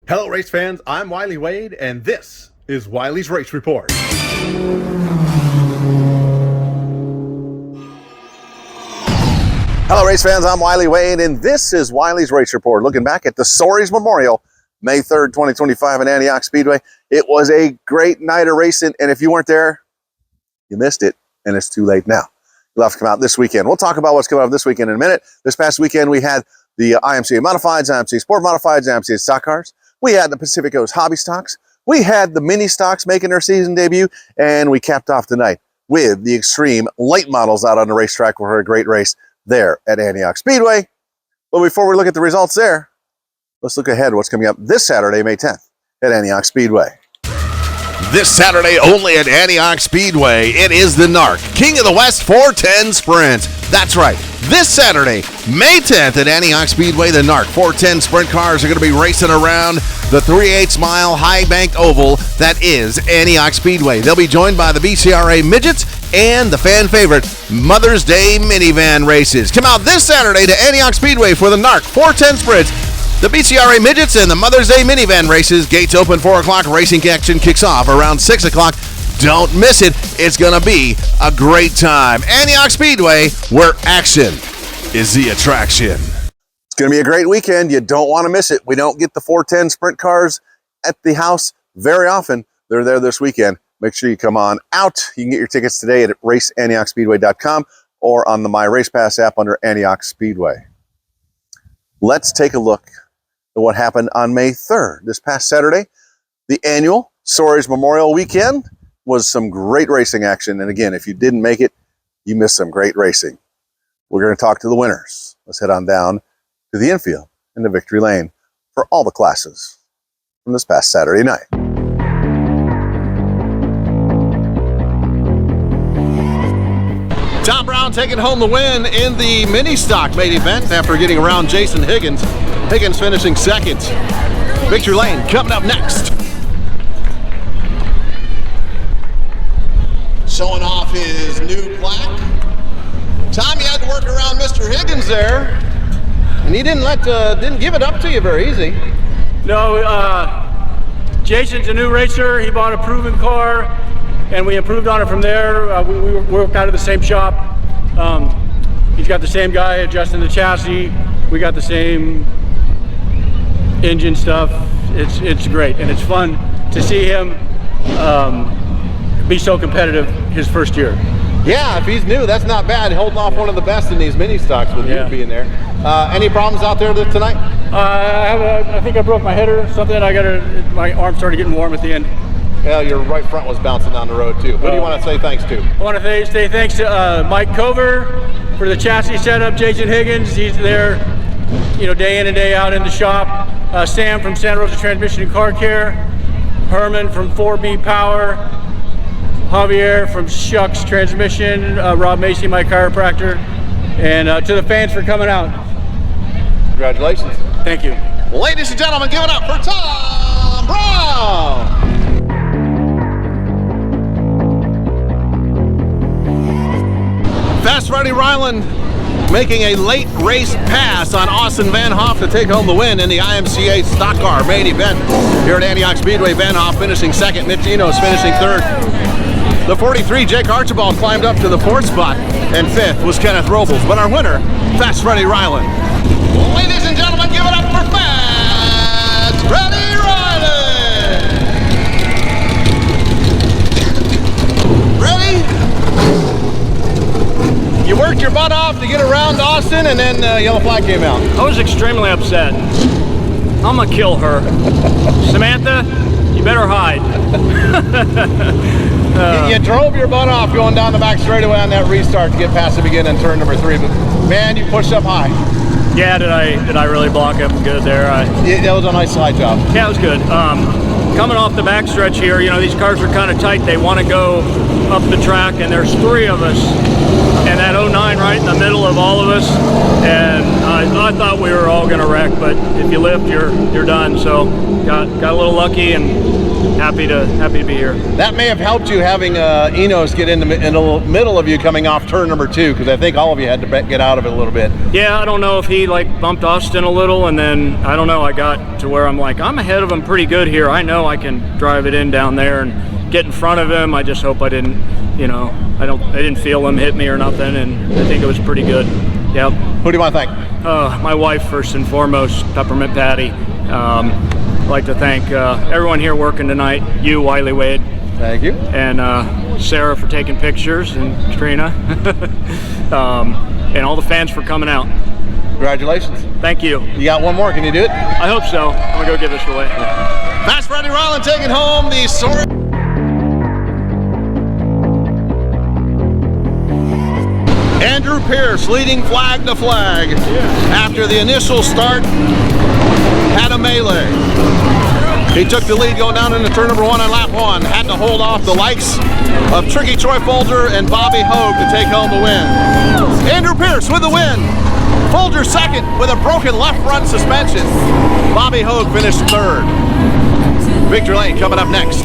Hello, race fans. I'm Wylie Wade, and this is Wylie's Race Report. Hello, race fans. I'm Wylie Wade, and this is Wylie's Race Report. Looking back at the Soares Memorial, May 3rd, 2025 in Antioch Speedway. It was a great night of racing, and if you weren't there, you missed it, and it's too late now. You'll have to come out this weekend. We'll talk about what's coming up this weekend in a minute. This past weekend, we had the IMCA Modifieds, IMCA Sport Modifieds, IMCA Stock Cars. We had the Pacific Coast Hobby Stocks. We had the Mini Stocks making their season debut, and we capped off the night with the Extreme late models out on the racetrack for a great race there at Antioch Speedway. But before we look at the results there, let's look ahead what's coming up this Saturday, May 10th at Antioch Speedway. This Saturday only at Antioch Speedway, it is the NARC King of the West 410 Sprint. That's right. This Saturday, May 10th at Antioch Speedway, the NARC 410 Sprint cars are going to be racing around the 3/8 mile high-banked oval that is Antioch Speedway. They'll be joined by the BCRA Midgets and the fan favorite Mother's Day minivan races. Come out this Saturday to Antioch Speedway for the NARC 410 Sprint. The BCRA Midgets and the Mother's Day minivan races. Gates open 4 o'clock. Racing action kicks off around 6 o'clock. Don't miss it. It's going to be a great time. Antioch Speedway, where action is the attraction. It's going to be a great weekend. You don't want to miss it. We don't get the 410 Sprint cars at the house very often. They're there this weekend. Make sure you come on out. You can get your tickets today at raceantiochspeedway.com or on the My Race Pass app under Antioch Speedway. Let's take a look at what happened on May 3rd. This past Saturday, the annual Soares Memorial Weekend was some great racing action. And again, if you didn't make it, you missed some great racing. We're going to talk to the winners. Let's head on down to the infield and the victory lane for all the classes from this past Saturday night. Tom Brown taking home the win in the mini stock main event after getting around Jason Higgins. Higgins finishing second. Victory lane coming up next. Showing off his new plaque. Tom, you had to work around Mr. Higgins there, and he didn't give it up to you very easy. No, Jason's a new racer. He bought a proven car, and we improved on it from there. We work out of the same shop. He's got the same guy adjusting the chassis. We got the same engine stuff. It's great, and it's fun to see him be so competitive his first year. Yeah, if he's new, that's not bad. Holding off one of the best in these mini stocks with you being there. Any problems out there tonight? I think I broke my header. Something my arm started getting warm at the end. Yeah, your right front was bouncing down the road too. Who do you want to say thanks to? I want to say thanks to Mike Cover for the chassis setup. Jason Higgins, he's there, day in and day out in the shop. Sam from Santa Rosa Transmission and Car Care. Herman from 4B Power. Javier from Shucks Transmission. Rob Macy, my chiropractor. And to the fans for coming out. Congratulations. Thank you. Ladies and gentlemen, give it up for Tom Brown. Fast Freddie Ryland making a late race pass on Austin Van Hoff to take home the win in the IMCA Stock Car main event here at Antioch Speedway. Van Hoff finishing second, Mitch Enos finishing third. The 43, Jake Archibald, climbed up to the 4th spot, and 5th was Kenneth Robles. But our winner, Fast Freddie Ryland. Ladies and gentlemen, give it up for Fast Freddie Ryland. Ready? You worked your butt off to get around Austin, and then yellow flag came out. I was extremely upset. I'm gonna kill her. Samantha, you better hide. You drove your butt off going down the back straightaway on that restart to get past the beginning in turn number 3, but man, you pushed up high. Yeah, did I really block up good there? That was a nice slide job. Yeah, it was good. Coming off the backstretch here, these cars are kind of tight. They want to go up the track, and there's 3 of us, and that 09 right in the middle of all of us, and I thought we were all going to wreck, but if you lift, you're done. So got a little lucky and happy to be here. That may have helped you having Enos get in the middle of you coming off turn number 2, because I think all of you had to get out of it a little bit. Yeah, I don't know if he like bumped Austin a little, and then I don't know, I got to where I'm like, I'm ahead of him pretty good here. I know I can drive it in down there and get in front of him. I just hope I didn't, you know, I didn't feel him hit me or nothing, and I think it was pretty good. Yep. Who do you want to thank? My wife first and foremost, Peppermint Patty. I'd like to thank everyone here working tonight. You, Wylie Wade. Thank you. And Sarah for taking pictures, and Katrina. And all the fans for coming out. Congratulations. Thank you. You got one more, can you do it? I hope so. I'm gonna go give this away. Fast Freddie Ryland taking home the Soares. Andrew Pierce leading flag to flag. After the initial start, had a melee. He took the lead going down into turn number 1 on lap 1. Had to hold off the likes of Tricky Troy Folger and Bobby Hogue to take home the win. Andrew Pierce with the win. Folger second with a broken left front suspension. Bobby Hogue finished third. Victor Lane coming up next.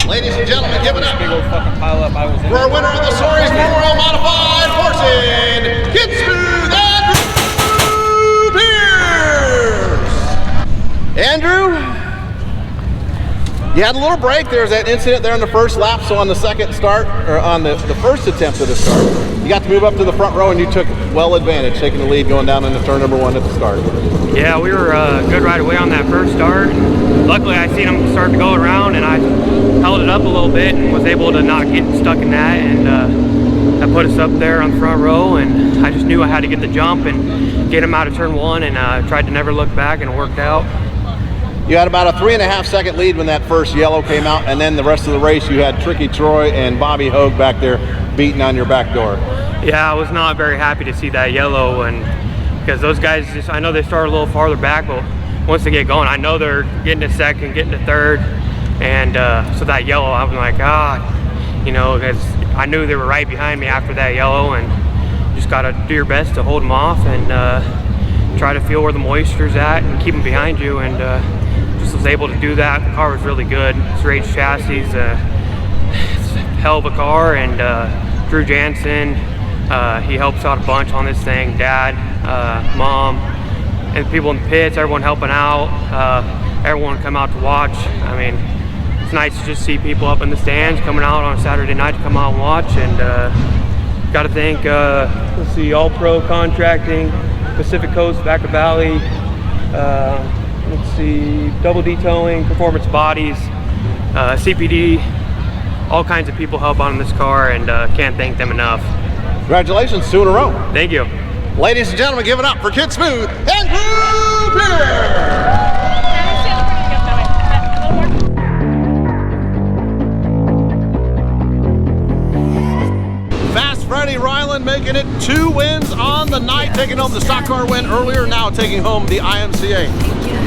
Ladies and gentlemen, give it up Big old fucking pile up. I was in. for our winner of the Soares Memorial Modified Horsing, Get Smooth Andrew Pierce. Andrew, you had a little break. There was that incident there in the first lap, so on the second start, or on the first attempt of the start, you got to move up to the front row and you took well advantage, taking the lead going down into turn number 1 at the start. Yeah, we were good right away on that first start. Luckily, I seen them start to go around, and I held it up a little bit and was able to not get stuck in that, and that put us up there on the front row, and I just knew I had to get the jump and get him out of turn 1, and tried to never look back, and it worked out. You had about a 3.5 second lead when that first yellow came out, and then the rest of the race you had Tricky Troy and Bobby Hogue back there beating on your back door. Yeah, I was not very happy to see that yellow, and because those guys just, I know they start a little farther back, but once they get going, I know they're getting to second, getting to third, and so that yellow, I was like, you know, because I knew they were right behind me after that yellow, and just got to do your best to hold them off and try to feel where the moisture's at and keep them behind you, and just was able to do that. The car was really good. It's Rage chassis, it's a hell of a car, and Drew Jansen, he helps out a bunch on this thing. Dad, Mom, and people in the pits, everyone helping out, everyone come out to watch. I mean, it's nice to just see people up in the stands coming out on a Saturday night to come out and watch, and got to thank, let's see, All Pro Contracting, Pacific Coast, Backer Valley, let's see, Double D Towing, Performance Bodies, CPD, all kinds of people help out on this car, and can't thank them enough. Congratulations, 2 in a row. Thank you. Ladies and gentlemen, give it up for Kid Smooth, Andrew Pierce. Fast Freddie Ryland making it 2 wins on the night, taking home the stock car win earlier, now taking home the IMCA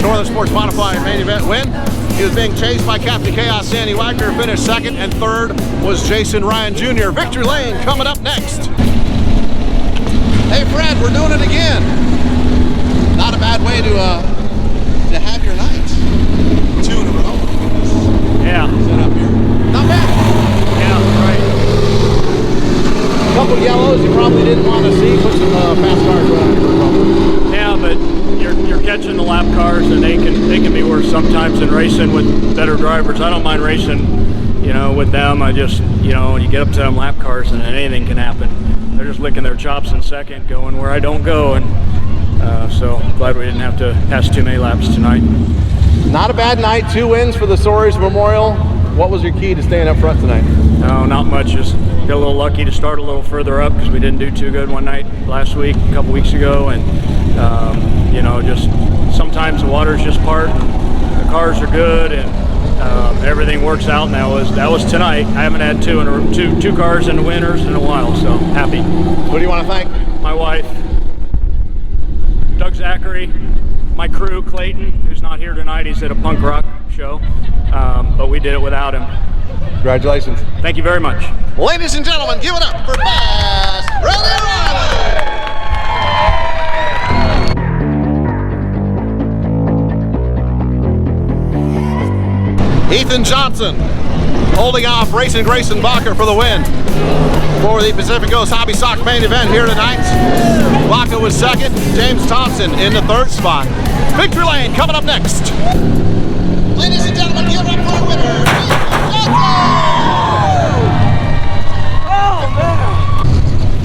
Northern Sports Modified main event win. He was being chased by Captain Chaos Sandy Wagner, finished second, and third was Jason Ryan Jr. Victor Lane coming up next. Hey Fred, we're doing it again. Not a bad way to have your night. 2 in a row. Yeah. Set up here. Not bad. Yeah, right. A couple yellows you probably didn't want to see. Put some fast cars around. Yeah, but you're catching the lap cars, and they can be worse sometimes than racing with better drivers. I don't mind racing, you know, with them. I just, you know, when you get up to them lap cars, and then anything can happen. They're just licking their chops in second, going where I don't go, and so glad we didn't have to pass too many laps tonight. Not a bad night. 2 wins for the Soares Memorial. What was your key to staying up front tonight? No, not much. Just got a little lucky to start a little further up because we didn't do too good one night last week, a couple weeks ago, and you know, just sometimes the water's just part. The cars are good, and everything works out. And that was tonight. I haven't had two cars in the winners in a while, so happy. Who do you want to thank? My wife, Doug Zachary, my crew, Clayton, who's not here tonight. He's at a punk rock show, but we did it without him. Congratulations. Thank you very much. Ladies and gentlemen, give it up for Fast Freddie Ryland. Ethan Johnson holding off Racing Grayson Baca for the win for the Pacific Coast Hobby Sock main event here tonight. Baca was second, James Thompson in the third spot. Victory Lane coming up next. Ladies and gentlemen, give up for our winner,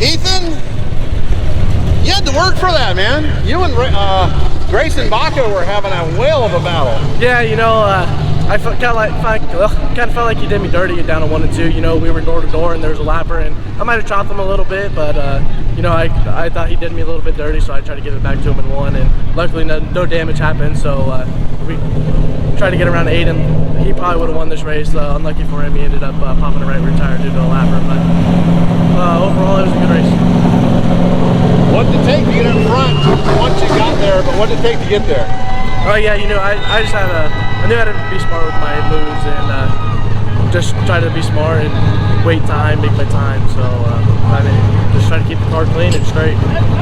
Ethan, you had to work for that, man. You and Grayson Baca were having a whale of a battle. Yeah, you know, I kind of felt like he did me dirty down to 1 and 2. You know, we were door to door and there was a lapper, and I might have chopped him a little bit, but you know, I thought he did me a little bit dirty, so I tried to give it back to him in 1, and luckily no damage happened. So we tried to get around to 8, and he probably would have won this race. Unlucky for him, he ended up popping a right rear tire due to a lapper, but overall it was a good race. What did it take to get in front once you got there, but what did it take to get there? Oh yeah, you know, I just had I knew how to be smart with my moves, and just try to be smart and wait time, make my time. So I mean, just try to keep the car clean and straight.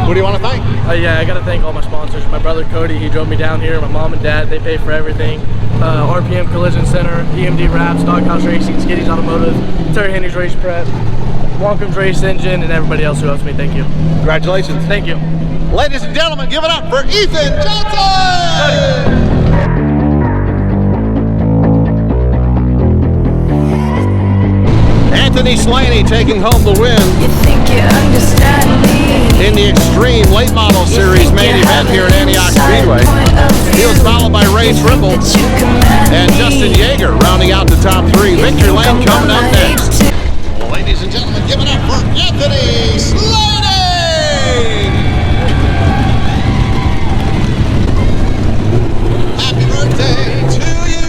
Who do you want to thank? Yeah, I got to thank all my sponsors. My brother Cody, he drove me down here. My mom and dad, they pay for everything. RPM Collision Center, EMD Wraps, Doghouse Racing, Skitty's Automotive, Terry Henry's Race Prep, Wonkum's Race Engine, and everybody else who helps me. Thank you. Congratulations. Thank you. Ladies and gentlemen, give it up for Ethan Johnson! Anthony Slaney taking home the win You think you understand me? in the Extreme Late Model Series main event here at Antioch Speedway. He was followed by Ray Trimble and Justin Yeager rounding out the top 3. Victory Lane coming up next. Ladies and gentlemen, give it up for Anthony Slaney! Happy birthday to you!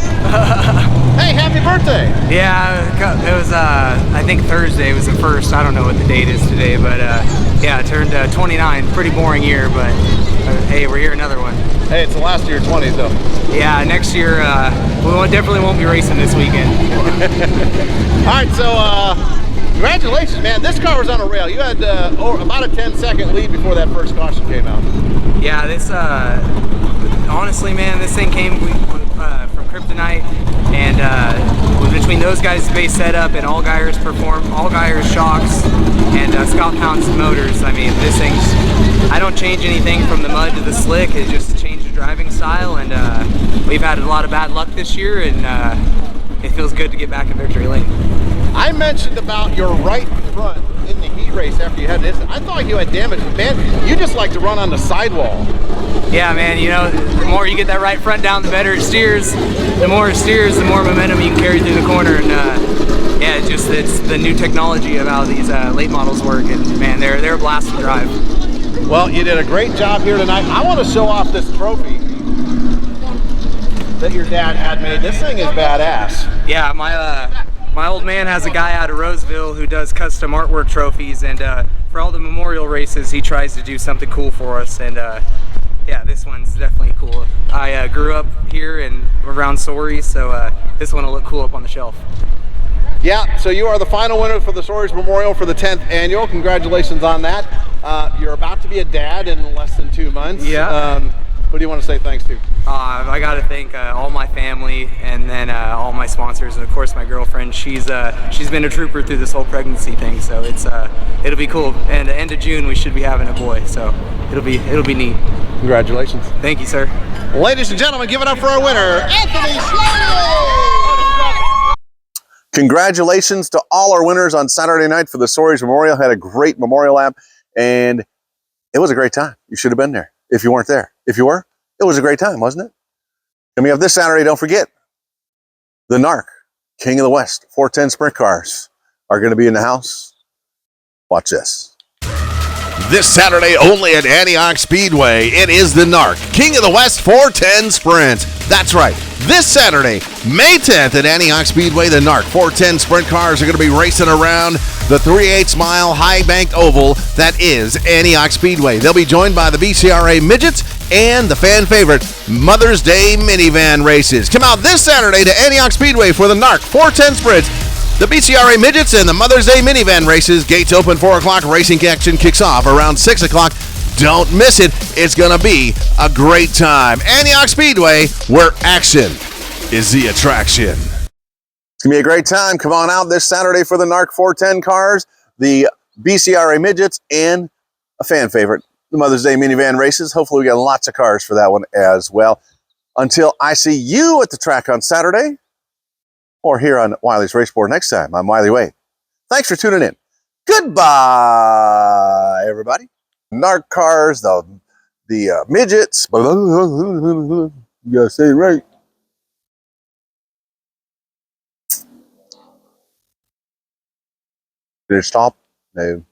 Hey, happy birthday! Yeah, it was, I think Thursday was the first. I don't know what the date is today, but yeah, I turned 29. Pretty boring year, but hey, we're here another one. Hey, it's the last of your 20s, though. Yeah, next year, definitely won't be racing this weekend. All right, so congratulations, man. This car was on a rail. You had about a 10-second lead before that first caution came out. Yeah, this, honestly, man, this thing came from Kryptonite, and between those guys' base setup and Allgaier's shocks and Scott Pound's motors, I mean, this thing's, I don't change anything from the mud to the slick. It just changed the driving style, and we've had a lot of bad luck this year, and it feels good to get back in victory lane. I mentioned about your right front in the heat race after you had this. I thought you had damage. Man, you just like to run on the sidewall. Yeah, man, you know, the more you get that right front down, the better it steers. The more it steers, the more momentum you can carry through the corner. And yeah, it's the new technology of how these late models work. And man, they're a blast to drive. Well, you did a great job here tonight. I want to show off this trophy that your dad had made. This thing is badass. Yeah, my old man has a guy out of Roseville who does custom artwork trophies, and for all the memorial races, he tries to do something cool for us. And yeah, this one's definitely cool. I grew up here and around Soares, so this one will look cool up on the shelf. Yeah, so you are the final winner for the Soares Memorial for the 10th annual. Congratulations on that. You're about to be a dad in less than 2 months. Yeah. Who do you want to say thanks to? I got to thank all my family, and then all my sponsors, and of course my girlfriend. She's been a trooper through this whole pregnancy thing, so it'll be cool. And the end of June we should be having a boy, so it'll be neat. Congratulations. Thank you, sir. Ladies and gentlemen, give it up for our winner, Anthony Slaney! Congratulations to all our winners on Saturday night for the Soares Memorial. Had a great memorial lap, and it was a great time. You should have been there if you weren't there. If you were, it was a great time, wasn't it? Coming up this Saturday, don't forget, the NARC, King of the West, 410 sprint cars are going to be in the house. Watch this. This Saturday only at Antioch Speedway, it is the NARC, King of the West 410 Sprint. That's right. This Saturday, May 10th at Antioch Speedway, the NARC 410 Sprint cars are going to be racing around the 3/8 mile high-banked oval that is Antioch Speedway. They'll be joined by the BCRA Midgets and the fan favorite Mother's Day minivan races. Come out this Saturday to Antioch Speedway for the NARC 410 Sprint. The BCRA Midgets and the Mother's Day minivan races. Gates open 4 o'clock. Racing action kicks off around 6 o'clock. Don't miss it. It's going to be a great time. Antioch Speedway, where action is the attraction. It's going to be a great time. Come on out this Saturday for the NARC 410 cars, the BCRA midgets, and a fan favorite, the Mother's Day minivan races. Hopefully we got lots of cars for that one as well. Until I see you at the track on Saturday or here on Wylie's Race Report next time, I'm Wylie Wade. Thanks for tuning in. Goodbye, everybody. NARC cars, the midgets. You gotta say it right. Did it stop? No.